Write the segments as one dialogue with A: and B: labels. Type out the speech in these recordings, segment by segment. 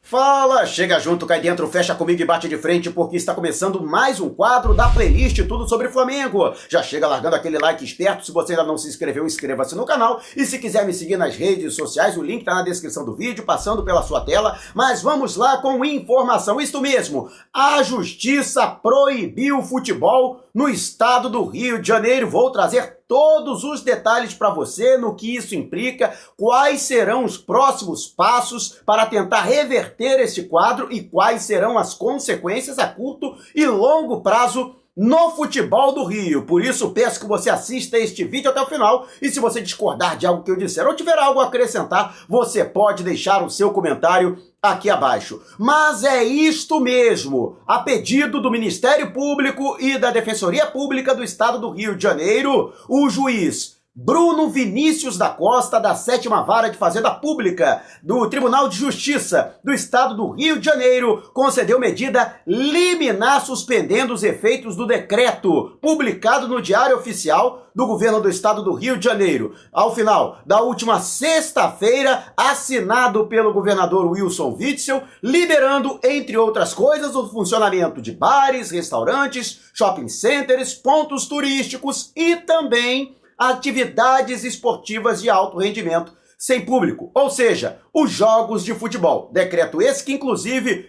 A: Fala, chega junto, cai dentro, fecha comigo e bate de frente, porque está começando mais um quadro da playlist Tudo Sobre Flamengo. Já chega largando aquele like esperto, se você ainda não se inscreveu, inscreva-se no canal. E se quiser me seguir nas redes sociais, o link está na descrição do vídeo, passando pela sua tela. Mas vamos lá com informação, isto mesmo. A Justiça proibiu o futebol no estado do Rio de Janeiro. Vou trazer todos os detalhes para você no que isso implica, quais serão os próximos passos para tentar reverter este quadro e quais serão as consequências a curto e longo prazo no futebol do Rio. Por isso, peço que você assista este vídeo até o final e se você discordar de algo que eu disser ou tiver algo a acrescentar, você pode deixar o seu comentário aqui abaixo. Mas é isto mesmo, a pedido do Ministério Público e da Defensoria Pública do Estado do Rio de Janeiro, o juiz Bruno Vinícius da Costa, da 7ª Vara de Fazenda Pública do Tribunal de Justiça do Estado do Rio de Janeiro, concedeu medida liminar suspendendo os efeitos do decreto publicado no Diário Oficial do Governo do Estado do Rio de Janeiro, ao final da última sexta-feira, assinado pelo governador Wilson Witzel, liberando, entre outras coisas, o funcionamento de bares, restaurantes, shopping centers, pontos turísticos e também atividades esportivas de alto rendimento sem público, ou seja, os jogos de futebol. Decreto esse que, inclusive,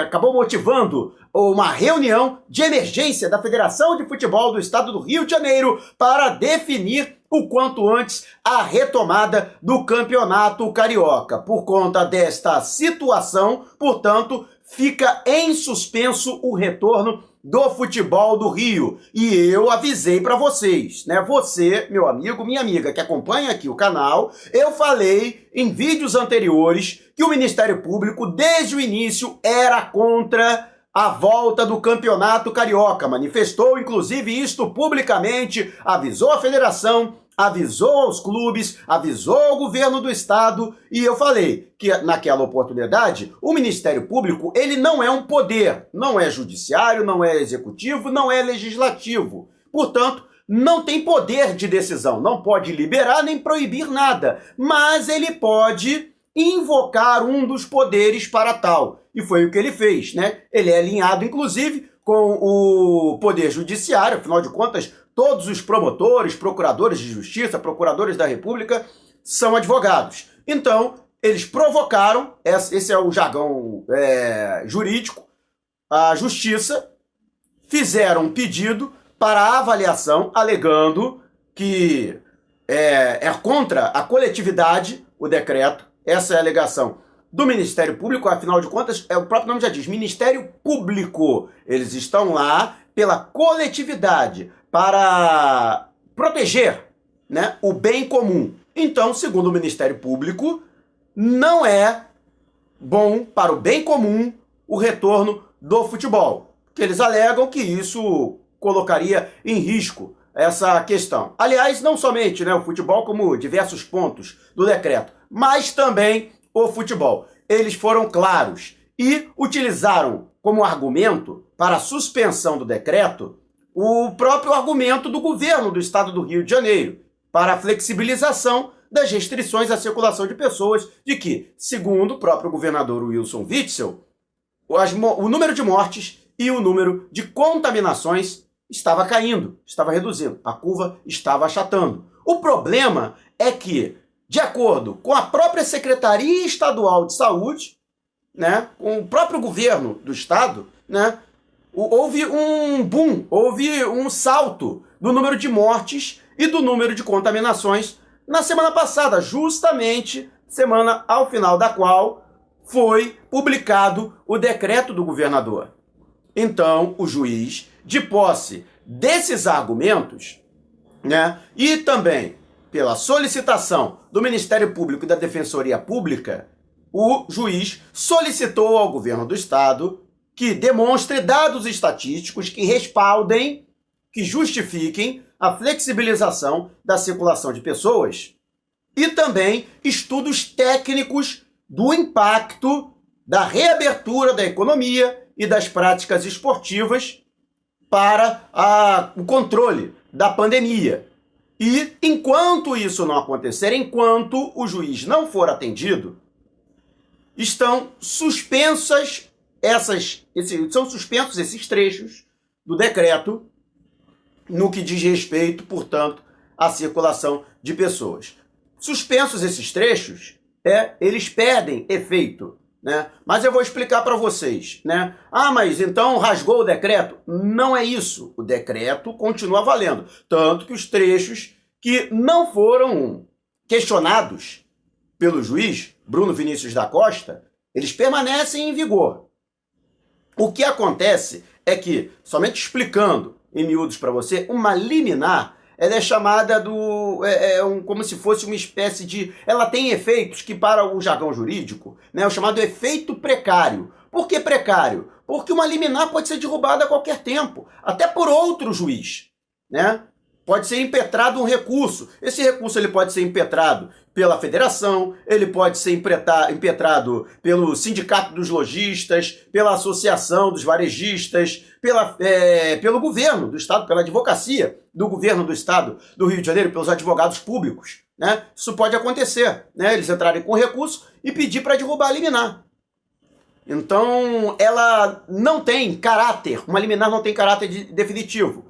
A: acabou motivando uma reunião de emergência da Federação de Futebol do Estado do Rio de Janeiro para definir o quanto antes a retomada do Campeonato Carioca. Por conta desta situação, portanto, fica em suspenso o retorno do futebol do Rio. E eu avisei para vocês, né? Você, meu amigo, minha amiga, que acompanha aqui o canal, eu falei em vídeos anteriores que o Ministério Público, desde o início, era contra a volta do Campeonato Carioca. Manifestou, inclusive, isto publicamente, avisou a federação, avisou aos clubes, avisou ao governo do estado, e eu falei que naquela oportunidade o Ministério Público, ele não é um poder, não é judiciário, não é executivo, não é legislativo. Portanto, não tem poder de decisão, não pode liberar nem proibir nada, mas ele pode invocar um dos poderes para tal. E foi o que ele fez, né? Ele é alinhado, inclusive, com o Poder Judiciário, afinal de contas, todos os promotores, procuradores de justiça, procuradores da República, são advogados. Então, eles provocaram, esse é o jargão jurídico, a justiça, fizeram um pedido para avaliação, alegando que é contra a coletividade o decreto, essa é a alegação do Ministério Público, afinal de contas, o próprio nome já diz, Ministério Público. Eles estão lá pela coletividade, para proteger, né, o bem comum. Então, segundo o Ministério Público, não é bom para o bem comum o retorno do futebol. Que eles alegam que isso colocaria em risco essa questão. Aliás, não somente, né, o futebol, como diversos pontos do decreto, mas também o futebol. Eles foram claros e utilizaram como argumento para a suspensão do decreto o próprio argumento do governo do estado do Rio de Janeiro para a flexibilização das restrições à circulação de pessoas, de que, segundo o próprio governador Wilson Witzel, o número de mortes e o número de contaminações estava caindo, estava reduzindo, a curva estava achatando. O problema é que, de acordo com a própria Secretaria Estadual de Saúde, né, com o próprio governo do estado, né, houve um boom, houve um salto do número de mortes e do número de contaminações na semana passada, justamente semana ao final da qual foi publicado o decreto do governador. Então, o juiz, de posse desses argumentos, né, e também pela solicitação do Ministério Público e da Defensoria Pública, o juiz solicitou ao governo do estado que demonstre dados estatísticos que respaldem, que justifiquem a flexibilização da circulação de pessoas e também estudos técnicos do impacto da reabertura da economia e das práticas esportivas para o controle da pandemia. E enquanto isso não acontecer, enquanto o juiz não for atendido, estão suspensas são suspensos esses trechos do decreto no que diz respeito, portanto, à circulação de pessoas. Suspensos esses trechos, eles perdem efeito, né? Mas eu vou explicar para vocês, né? Ah, mas então rasgou o decreto? Não é isso. O decreto continua valendo. Tanto que os trechos que não foram questionados pelo juiz Bruno Vinícius da Costa, eles permanecem em vigor. O que acontece é que, somente explicando em miúdos para você, uma liminar, ela é chamada como se fosse uma espécie de... Ela tem efeitos que, para o jargão jurídico, né, é o chamado efeito precário. Por que precário? Porque uma liminar pode ser derrubada a qualquer tempo, até por outro juiz, né? Pode ser impetrado um recurso. Esse recurso ele pode ser impetrado pela federação, ele pode ser impetrado pelo sindicato dos lojistas, pela associação dos varejistas, pelo governo do estado, pela advocacia do governo do estado do Rio de Janeiro, pelos advogados públicos, né? Isso pode acontecer, né? Eles entrarem com recurso e pedir para derrubar a liminar. Então, ela não tem caráter, uma liminar não tem caráter definitivo.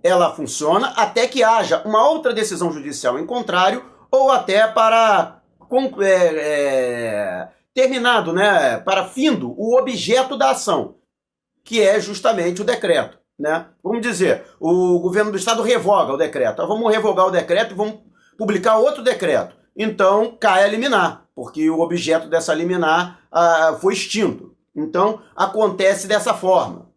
A: Ela funciona até que haja uma outra decisão judicial em contrário ou até para terminado, né, para findo o objeto da ação, que é justamente o decreto, né? Vamos dizer, o governo do estado revoga o decreto. Vamos revogar o decreto e vamos publicar outro decreto. Então cai a liminar, porque o objeto dessa liminar foi extinto. Então acontece dessa forma.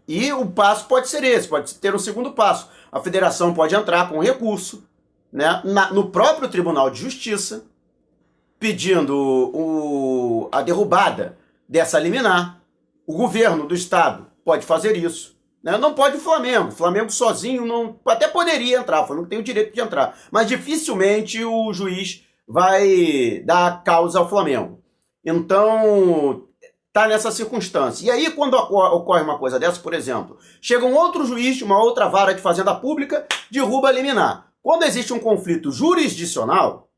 A: E o passo pode ser esse, pode ter um segundo passo. A federação pode entrar com recurso, né, no próprio Tribunal de Justiça, pedindo a derrubada dessa liminar. O governo do estado pode fazer isso, né? Não pode o Flamengo. O Flamengo sozinho não, até poderia entrar, o Flamengo tem o direito de entrar, mas dificilmente o juiz vai dar causa ao Flamengo. Então... está nessa circunstância. E aí, quando ocorre uma coisa dessa, por exemplo, chega um outro juiz de uma outra vara de fazenda pública, derruba a liminar. Quando existe um conflito jurisdicional,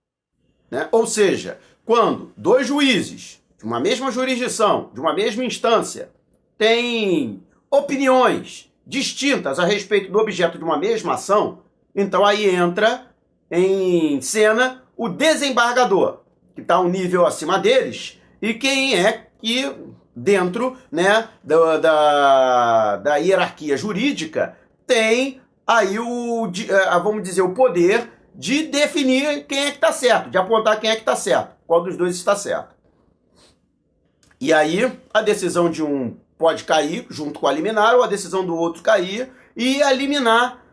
A: né, ou seja, quando dois juízes de uma mesma jurisdição, de uma mesma instância, têm opiniões distintas a respeito do objeto de uma mesma ação, então aí entra em cena o desembargador, que está um nível acima deles, e quem é que dentro, né, da hierarquia jurídica tem aí vamos dizer, o poder de definir quem é que está certo, de apontar quem é que está certo, qual dos dois está certo. E aí a decisão de um pode cair junto com a liminar, ou a decisão do outro cair e a liminar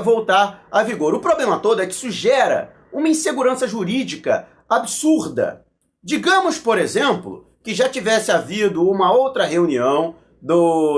A: voltar a vigor. O problema todo é que isso gera uma insegurança jurídica absurda. Digamos, por exemplo, que já tivesse havido uma outra reunião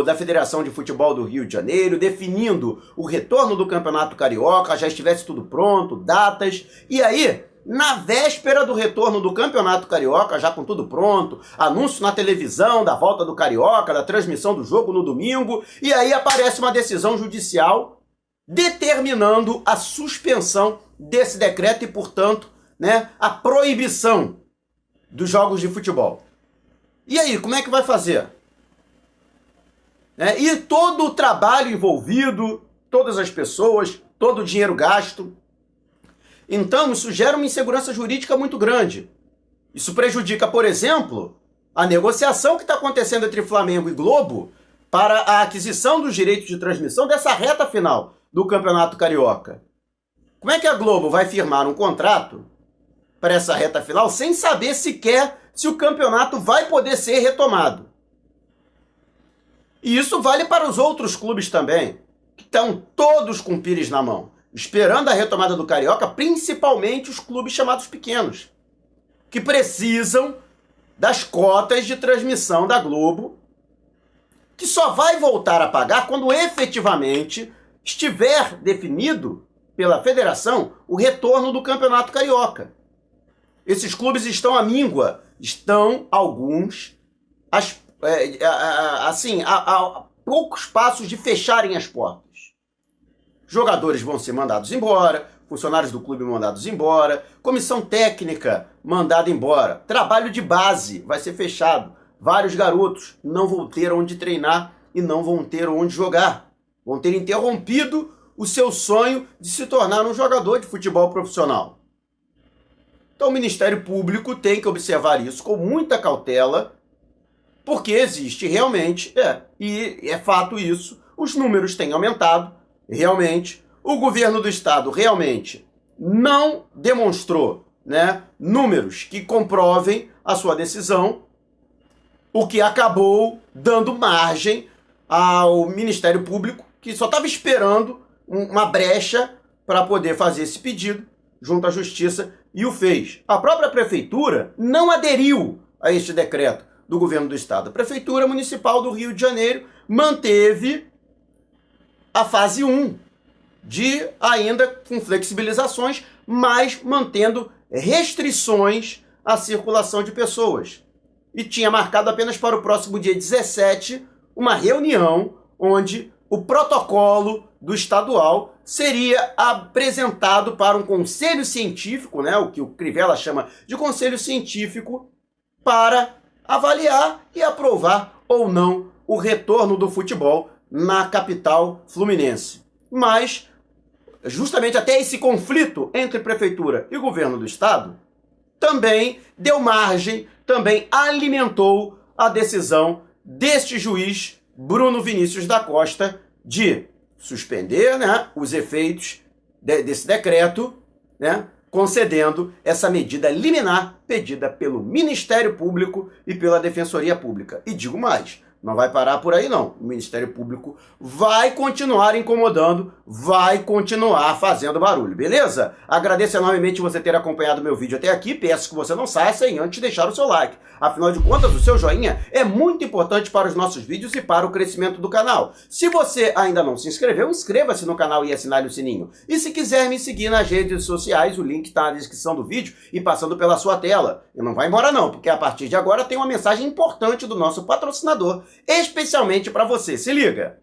A: da Federação de Futebol do Rio de Janeiro, definindo o retorno do Campeonato Carioca, já estivesse tudo pronto, datas, e aí, na véspera do retorno do Campeonato Carioca, já com tudo pronto, anúncio na televisão da volta do Carioca, da transmissão do jogo no domingo, e aí aparece uma decisão judicial determinando a suspensão desse decreto e, portanto, né, a proibição dos jogos de futebol. E aí, como é que vai fazer? E todo o trabalho envolvido, todas as pessoas, todo o dinheiro gasto. Então, isso gera uma insegurança jurídica muito grande. Isso prejudica, por exemplo, a negociação que está acontecendo entre Flamengo e Globo para a aquisição dos direitos de transmissão dessa reta final do Campeonato Carioca. Como é que a Globo vai firmar um contrato para essa reta final sem saber sequer se o campeonato vai poder ser retomado? E isso vale para os outros clubes também, que estão todos com o pires na mão, esperando a retomada do Carioca, principalmente os clubes chamados pequenos, que precisam das cotas de transmissão da Globo, que só vai voltar a pagar quando efetivamente estiver definido pela federação o retorno do Campeonato Carioca. Esses clubes estão à míngua, estão alguns a poucos passos de fecharem as portas. Jogadores vão ser mandados embora, funcionários do clube mandados embora, comissão técnica mandada embora, trabalho de base vai ser fechado, vários garotos não vão ter onde treinar e não vão ter onde jogar, vão ter interrompido o seu sonho de se tornar um jogador de futebol profissional. Então o Ministério Público tem que observar isso com muita cautela, porque existe realmente, e é fato isso, os números têm aumentado, realmente, o governo do estado realmente não demonstrou, números que comprovem a sua decisão, o que acabou dando margem ao Ministério Público, que só estava esperando uma brecha para poder fazer esse pedido junto à Justiça, e o fez. A própria Prefeitura não aderiu a este decreto do governo do estado. A Prefeitura Municipal do Rio de Janeiro manteve a fase 1, ainda com flexibilizações, mas mantendo restrições à circulação de pessoas. E tinha marcado apenas para o próximo dia 17 uma reunião onde o protocolo do estadual seria apresentado para um conselho científico, o que o Crivella chama de conselho científico, para avaliar e aprovar ou não o retorno do futebol na capital fluminense. Mas, justamente até esse conflito entre prefeitura e governo do estado também deu margem, também alimentou a decisão deste juiz Bruno Vinícius da Costa de suspender os efeitos desse decreto, concedendo essa medida liminar pedida pelo Ministério Público e pela Defensoria Pública. E digo mais, não vai parar por aí não. O Ministério Público vai continuar incomodando, vai continuar fazendo barulho, beleza? Agradeço enormemente você ter acompanhado meu vídeo até aqui. Peço que você não saia sem antes deixar o seu like. Afinal de contas, o seu joinha é muito importante para os nossos vídeos e para o crescimento do canal. Se você ainda não se inscreveu, inscreva-se no canal e assinale o sininho. E se quiser me seguir nas redes sociais, o link está na descrição do vídeo e passando pela sua tela. E não vai embora não, porque a partir de agora tem uma mensagem importante do nosso patrocinador, especialmente para você. Se liga!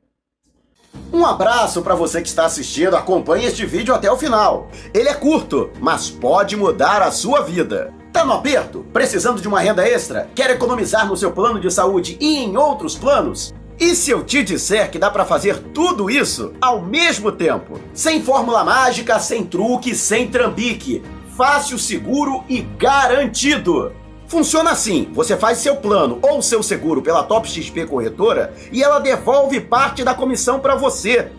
A: Um abraço para você que está assistindo, acompanhe este vídeo até o final. Ele é curto, mas pode mudar a sua vida. Tá no aperto? Precisando de uma renda extra? Quer economizar no seu plano de saúde e em outros planos? E se eu te disser que dá para fazer tudo isso ao mesmo tempo? Sem fórmula mágica, sem truque, sem trambique. Fácil, seguro e garantido. Funciona assim, você faz seu plano ou seu seguro pela Top XP Corretora e ela devolve parte da comissão para você.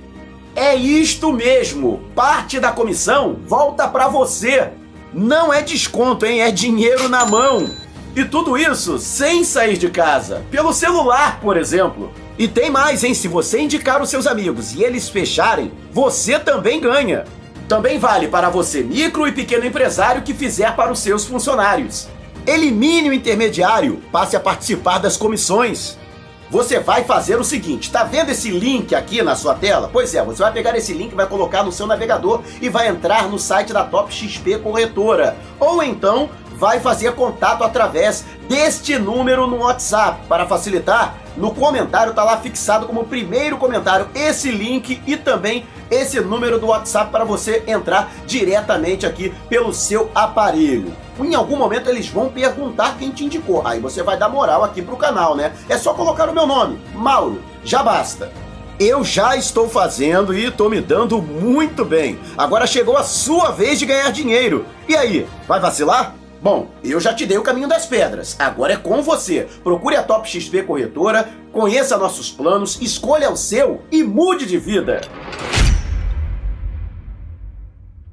A: É isto mesmo, parte da comissão volta para você. Não é desconto, hein? É dinheiro na mão. E tudo isso sem sair de casa, pelo celular, por exemplo. E tem mais, hein? Se você indicar os seus amigos e eles fecharem, você também ganha. Também vale para você, micro e pequeno empresário, que fizer para os seus funcionários. Elimine o intermediário, passe a participar das comissões. Você vai fazer o seguinte, tá vendo esse link aqui na sua tela? Pois é, você vai pegar esse link, vai colocar no seu navegador e vai entrar no site da Top XP Corretora. Ou então, vai fazer contato através deste número no WhatsApp. Para facilitar, no comentário tá lá fixado como primeiro comentário esse link e também esse número do WhatsApp para você entrar diretamente aqui pelo seu aparelho. Em algum momento eles vão perguntar quem te indicou, aí você vai dar moral aqui pro canal, É só colocar o meu nome, Mauro, já basta. Eu já estou fazendo e estou me dando muito bem. Agora chegou a sua vez de ganhar dinheiro. E aí, vai vacilar? Bom, eu já te dei o caminho das pedras, agora é com você. Procure a Top XP Corretora, conheça nossos planos, escolha o seu e mude de vida.